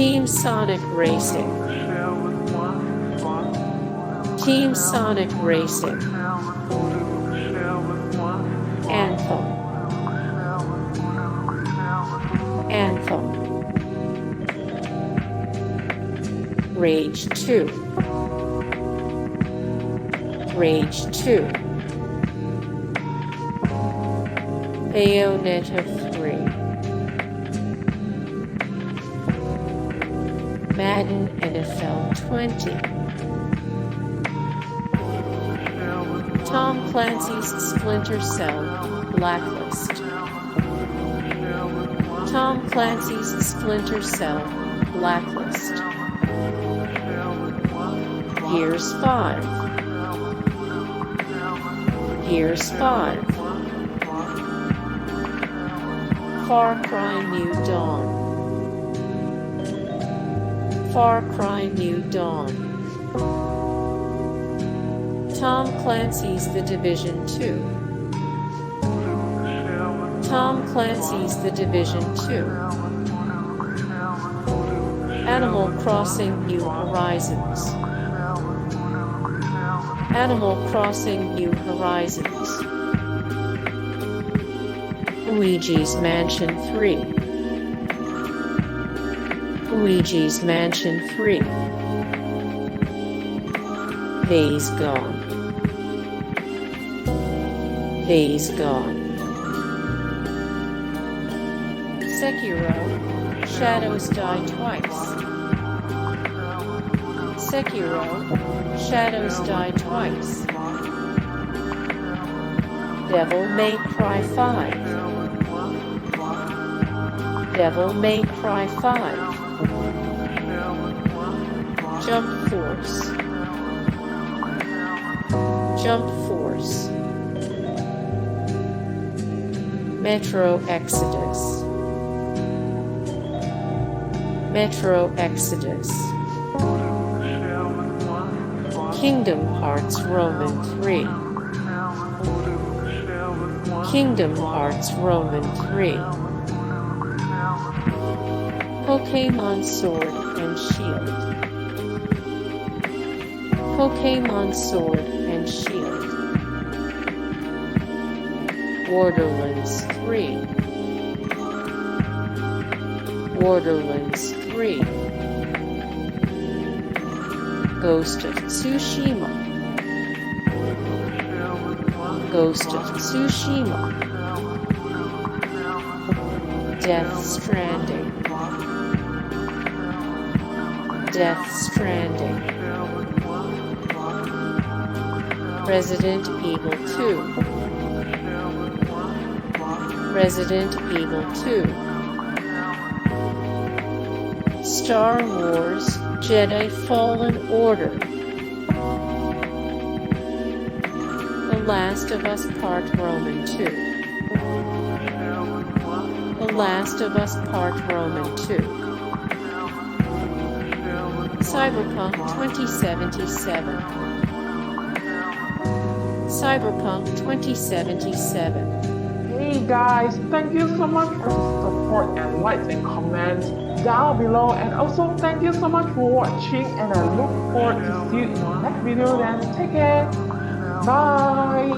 Team Sonic Racing. Team Sonic Racing. Anthem. Anthem. Rage 2. Rage 2. Bayonetta 3. Madden NFL 20. Tom Clancy's Splinter Cell, Blacklist. Tom Clancy's Splinter Cell, Blacklist. Gears 5. Gears 5. Far Cry New Dawn. Far Cry New Dawn. Tom Clancy's The Division 2. Tom Clancy's The Division 2. Animal Crossing New Horizons. Animal Crossing New Horizons. Luigi's Mansion 3. Luigi's Mansion 3. Days Gone. Days Gone. Sekiro, Shadows Die Twice. Sekiro, Shadows Die Twice. Devil May Cry 5. Devil May Cry 5. Jump Force. Jump Force. Metro Exodus. Metro Exodus. Kingdom Hearts Roman 3. Kingdom Hearts Roman 3. Pokemon Sword and Shield. Pokemon Sword and Shield. Borderlands 3. Borderlands 3. Ghost of Tsushima. Ghost of Tsushima. Death Stranding. Death Stranding. Resident Evil 2. Resident Evil 2. Star Wars Jedi Fallen Order. The Last of Us Part Roman 2. The Last of Us Part Roman 2. Cyberpunk 2077. Cyberpunk 2077. Hey guys, thank you so much for the support and likes and comments down below, and also thank you so much for watching, and I look forward to see you in the next video. Then take care, bye.